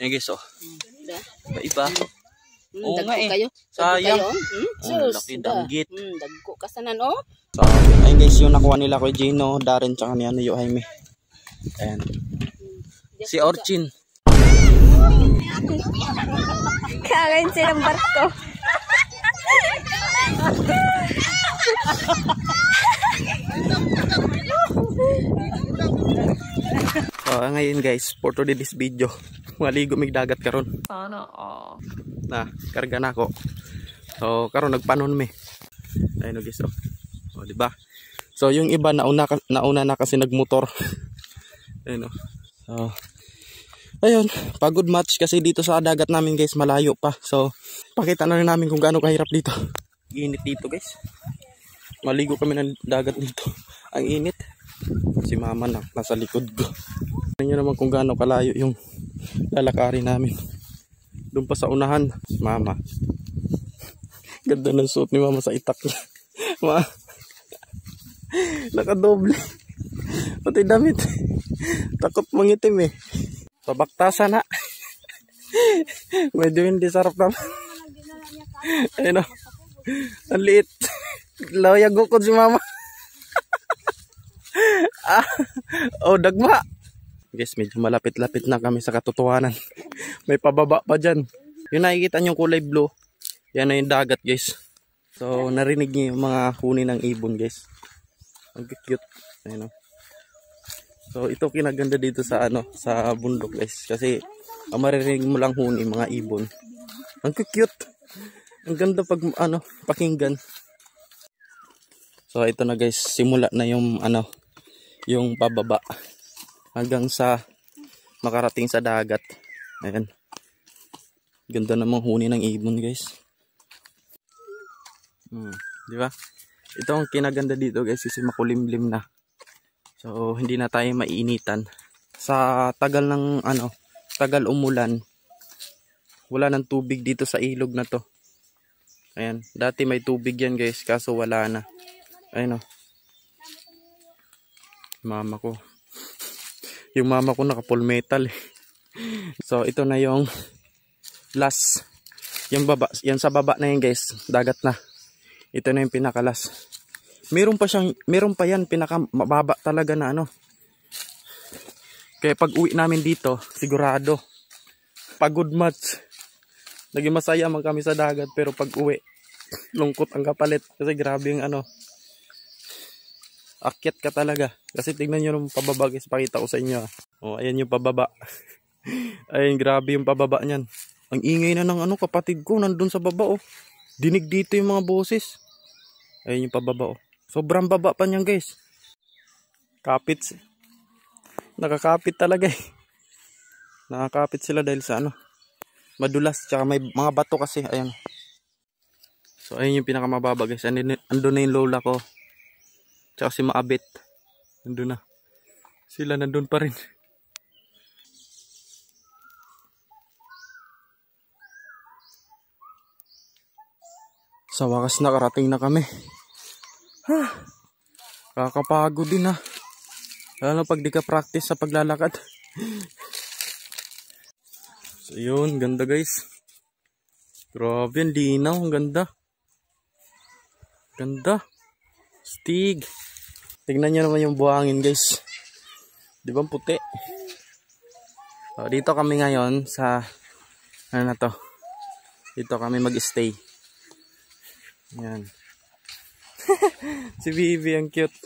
Yan guys, oh. Da. Iba. Oo Dagko nga eh. kayo. Sayang. Sus, Laki danggit. dagko kasanan oh. So, ayun guys, yung nakuha nila ko Gino, Darren, tsaka ni ano, Jaime. Ayan. Si Orchin. Kakain silang barko. So, ngayon guys, for today's video, maligo mig dagat karon. Sana all. Na, karga na ako. So, karon nagpanon mi. Ayun guys, oh. Oh, di ba? So, yung iba nauna na kasi nagmotor. Ayun oh. So, ayun, pagod match kasi dito sa dagat namin guys, malayo pa. So, pakita na rin namin kung gaano kahirap dito. Init dito guys. Maligo kami ng dagat dito. Ang init. Si mama na nasa likod ko. Tingnan nyo naman kung gaano kalayo yung lalakarin namin. Doon pa sa unahan, mama. Ganda ng suot ni mama sa itak niya. Nakadoble. Pati damit. Takot mangitim eh. Pabaktasan na. Medyo hindi sarap naman. Ayun o. Ang liit. Lawaya gukod si mama. Oh, dagma. Guys, medyo malapit-lapit na kami sa katotohanan. May pababa pa dyan. Yung nakikita nyo kulay blue, yan na yung dagat guys. So, narinig nyo yung mga huni ng ibon guys. Ang cute. Ayun o. So, ito kinaganda dito sa ano, sa bundok guys. Kasi, ang maririnig mo lang huni, mga ibon. Ang cute. Ang ganda pag ano, pakinggan. So, ito na guys, simula na yung ano, yung pababa hanggang sa makarating sa dagat. Ayan. Ganda namang huni ng ibon guys. Di ba? Ito ang kinaganda dito guys kasi makulimlim na. So hindi na tayo maiinitan. Sa tagal ng ano, tagal umulan, wala nang tubig dito sa ilog na to. Ayan, dati may tubig yan guys kaso wala na. Ayun oh. Mama ko. Yung mama ko naka full metal eh. So ito na yung last. Yung baba, yan sa baba na yan guys, dagat na. Ito na yung pinakalas. Meron pa yan pinaka mababa talaga na ano. Kaya pag uwi namin dito, sigurado pagod match. Naging masaya man kami sa dagat pero pag uwi, lungkot ang kapalit kasi grabe yung ano. Akyat ka talaga. Kasi tignan nyo yung pababa guys. Pakita ko sa inyo. Oh, ayan yung pababa. Ayan, grabe yung pababa niyan. Ang ingay na ng ano, kapatid ko. Nandun sa baba oh. Dinig dito yung mga boses. Ayan yung pababa oh. Sobrang baba pa niyan guys. Kapit. Nakakapit talaga eh. Nakakapit sila dahil sa ano. Madulas. Tsaka may mga bato kasi. Ayan. So ayan yung pinakamababa guys. Andun na yung lola ko. Tsaka si Maabit. Nandun na. Sila nandun pa rin. Sa wakas nakarating na kami. Kakapagod din ha. Lalo pag di ka practice sa paglalakad. So yun, ganda guys. Grabe, ang linaw. Ang ganda. Ganda. Stig. Tignan nyo naman yung buhangin guys. Di ba puti? So, dito kami ngayon sa ano na to. Dito kami mag-stay. Yan. Si Bibi ang cute.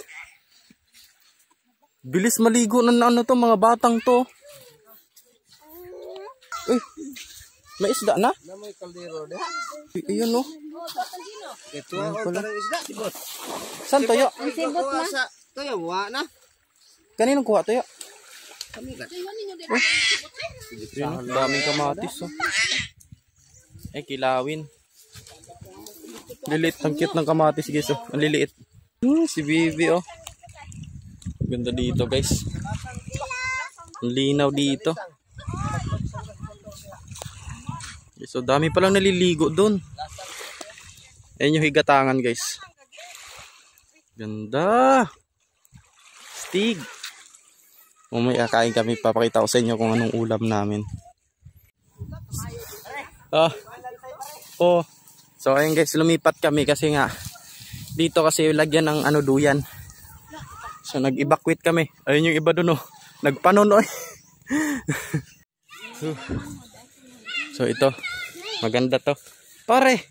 Bilis maligo ng ano to mga batang to. Uy. May isda na? Na may kaldero de. Iyon no. Ito ang tarang isda, sibot. Saan tayo? Sibot na. Tayo, wa na. Kaninong kuha tayo? Kami ka. Yun, daming kamatis oh. Kilawin. Liliit, ang cute ng kamatis guys oh. Ang liliit. Si Bibi oh. Ganda dito guys. Ang linaw dito. So dami palang naliligo doon. Ayan yung higatangan guys. Ganda. Stig. Mamaya kain kami, papakita ko sa inyo kung anong ulam namin. Oh. So ayun guys, lumipat kami kasi nga dito kasi lagyan ng ano duyan. So nag-evacuate kami. Ayun yung iba doon oh. Nagpanon oy. So ito, maganda to. Pare.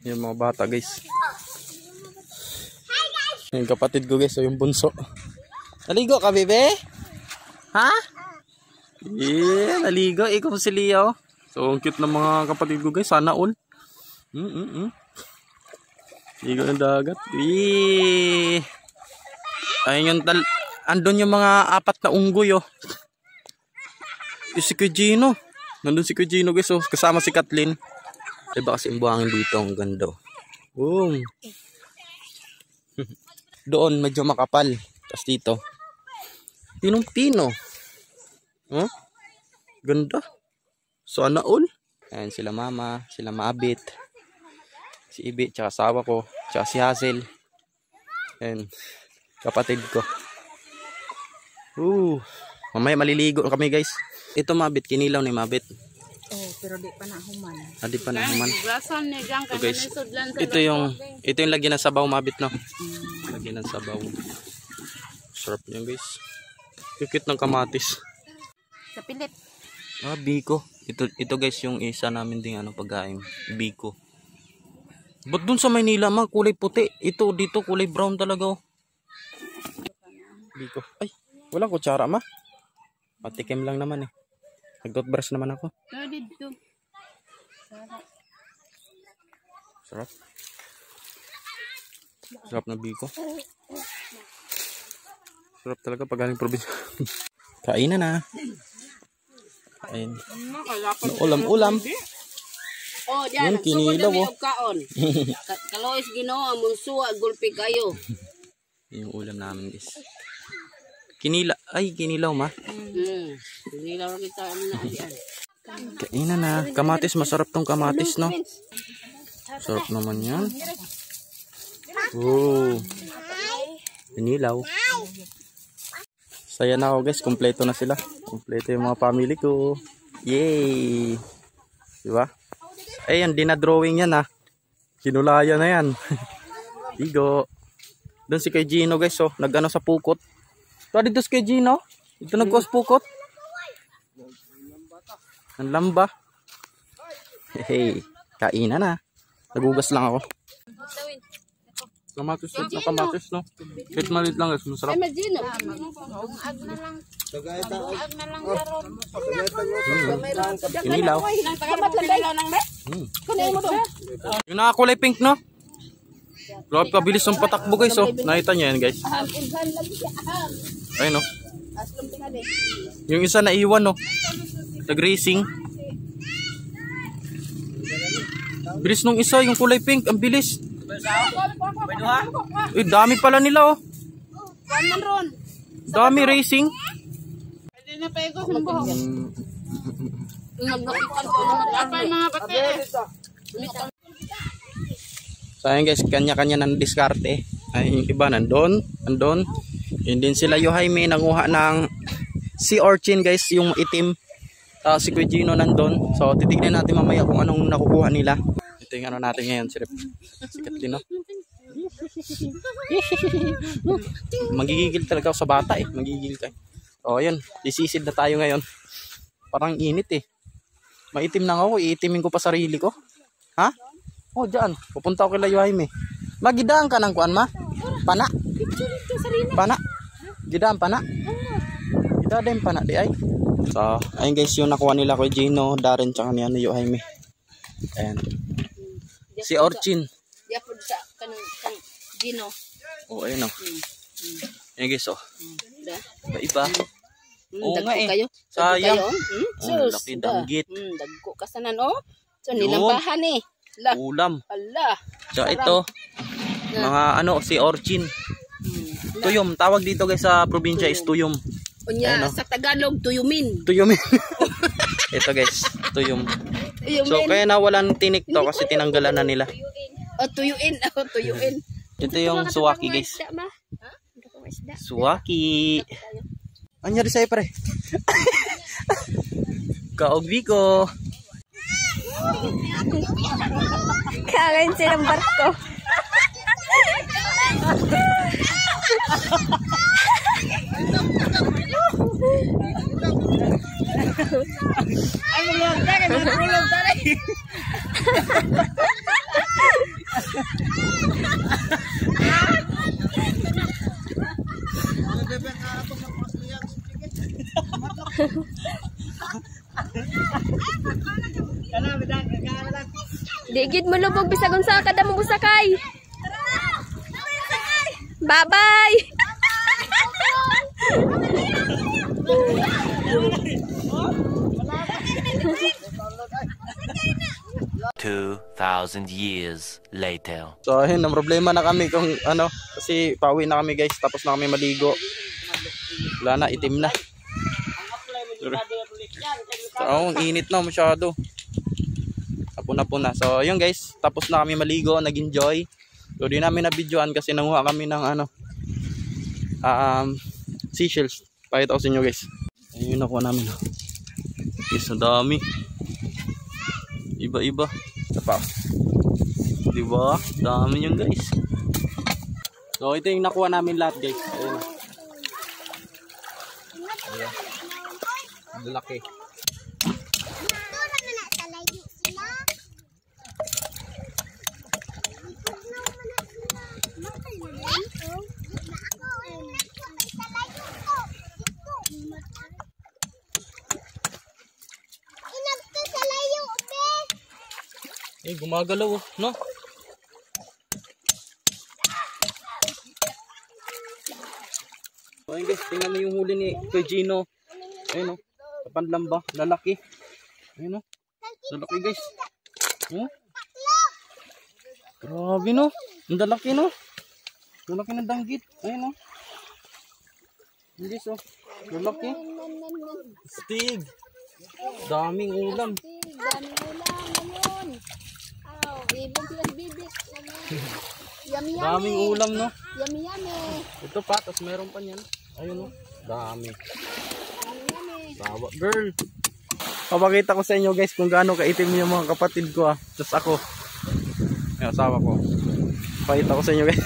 Yung mga bata guys. Yung kapatid ko guys, so yung bunso. Naligo ka bebe? Ha? Yeah, naligo. Ikaw si Leo. So ang cute ng mga kapatid ko guys, sana all. Ligo ng dagat. Eee. Ayun yung andun yung mga 4 na unggoy oh. Yung si Kuya Gino. Nandun si Kuya Gino guys oh. Kasama si Kathleen. Diba kasi yung buhangin dito ang ganda oh. Boom. Doon medyo makapal. Tapos dito pinong-pino. Huh? Ganda. Sana all. Ayan sila mama, sila maabit. Si Ibi, tsaka asawa ko, tsaka si Hazel. Ayan, kapatid ko. Mamaya maliligo kami guys. Ito mabit, kinilaw ni mabit. Oh, pero di pa na human. Di pa na human. Grasan ni gang So guys, ito yung lagyan ng sabaw mabit no. Lagyan ng sabaw. Sarap niyan guys. Kikit ng kamatis. Sa pilit. Biko. Ito guys yung isa namin ding ano pagkain. Biko. Ba't dun sa Maynila man kulay puti? Ito dito kulay brown talaga oh. Biko. Ay, walang kutsara ma. Patikim lang naman eh. Nag-toothbrush naman ako. Dito. Sarap. Sarap na biko. Sarap talaga pag galing probinsya. Kainan na. Ayun. Ulam-ulam. Oh, diyan. Kinilaw oh. Kaon. Kalois Ginoo, munsuwa, gulpi kayo. Yung ulam namin guys. Kinilaw ma. Kinilaw kita na diyan. Kainan na. Kamatis, masarap tong kamatis no. Sarap naman yan. Oh. Kinilaw. Saya na ako guys, kompleto na sila. Kompleto yung mga family ko. Yay! Diba? Ayan, dinadrawing yan ha. Kinulaya na yan. Tigo. Doon si kay Gino guys oh, nag-ano sa pukot. So dito si kay Gino, ito nag-cause pukot. Ang lamba. Hey, kainan na. Nagugas lang ako. Kamatis na kamatis no. Kahit malit lang guys, masarap. Ay, Gino. Kinilaw. Yung nakakulay pink no. Grabe kabilis ng patakbo guys oh. Nakita nyo yan guys. Ayun no. Yung isa na iwan no. Nag-racing. Bilis nung isa, yung kulay pink, ang bilis. Dami pala nila oh. Dami racing. So ayun guys, kanya-kanya ng diskarte. Ay, yung iba nandun. Yun din sila yung Jaime, nanguha ng sea urchin guys, yung itim. Si Kuya Gino nandun. So titignan natin mamaya kung anong nakukuha nila. Ito yung ano natin ngayon, sikat din no. Magigigil talaga ako sa bata eh. Magigigil ka. O ayun, disisid na tayo ngayon. Parang init eh. Maitim na ako, iitimin ko pa sarili ko. Ha? Oh, dyan. Pupunta ako kay Layo Jaime. Magidaan ka ng kuan ma? Pana? Pana? Gidaan pana? Gidaan pana di ay. So, ayun guys, yung nakuha nila kay Gino, Darren, tsaka ni Layo Jaime. Ayan. Si Orchin. Diapod sa kanang Gino. Oh, ayun oh. Ayan guys oh. Iba. Oo Dagko nga eh. kayo. Sayang. Sus. Laki danggit. Dagko kasanan oh. So nilambahan eh. La. Ulam. Allah. So ito, mga ano, si Orchin. Tuyom. Tawag dito guys sa probinsya is tuyom. Unya, sa Tagalog, tuyumin. Tuyumin. Ito guys, tuyom. So kaya nawalan tinik to kasi tinanggalan na nila. Tuyuin. Tuyuin. Ito yung suwaki guys. Suwaki. Anyari sa'yo pare? Kaogbi ko. Kakain silang barko. Ay, mulog ka, mulog ka rin. Digid mo lubog bisagon sa kada mo busakay. Bye-bye. 2,000 years later. So ayun, ang problema na kami kung ano, kasi pauwi na kami guys, tapos na kami maligo. Wala na, itim na. So ang init na masyado. Hapon-hapon na. So ayun guys, tapos na kami maligo, nag-enjoy. So di namin na-videoan kasi nanguha kami ng ano, seashells. Pakita ko sa inyo guys. Ayun yung nakuha namin. Guys, ang dami. Iba-iba. Ito pa. Diba? Dami yun guys. So ito yung nakuha namin lahat guys. Ayun. Ayan. Ang laki. Eh, gumagalaw oh, no? So ayun guys, tingnan mo yung huli ni Kuya Gino. Ayun oh, kapanlamba, lalaki. Ayun oh, lalaki guys. Oh? Grabe no, ang lalaki no. Lalaki ng danggit, ayun oh. Guys oh, lalaki. Stig. Daming ulam. Daming ulam no. Yummy, yummy. Ito pa, tapos meron pa niyan. Ayun no, dami. Bawa girl. Papakita ko sa inyo guys kung gaano kaitim yung mga kapatid ko Tapos ako, yung asawa ko. Papakita ko sa inyo guys.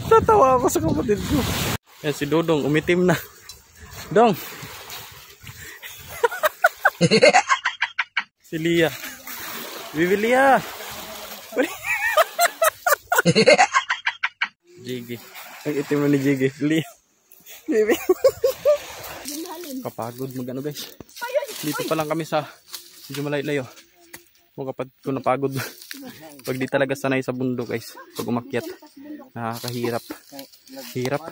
Tatawa ako sa kapatid ko. Yan si Dodong, umitim na. Dong. Si Lia. Bibilia. Jiggy. Ang itim na ni Jiggy. Lia. Bibi. Kapagod magano guys. Dito pa lang kami sa medyo malayo-layo. Mga kapag ko napagod. Pag di talaga sanay sa bundok guys. Pag umakyat. Nakakahirap. Hirap.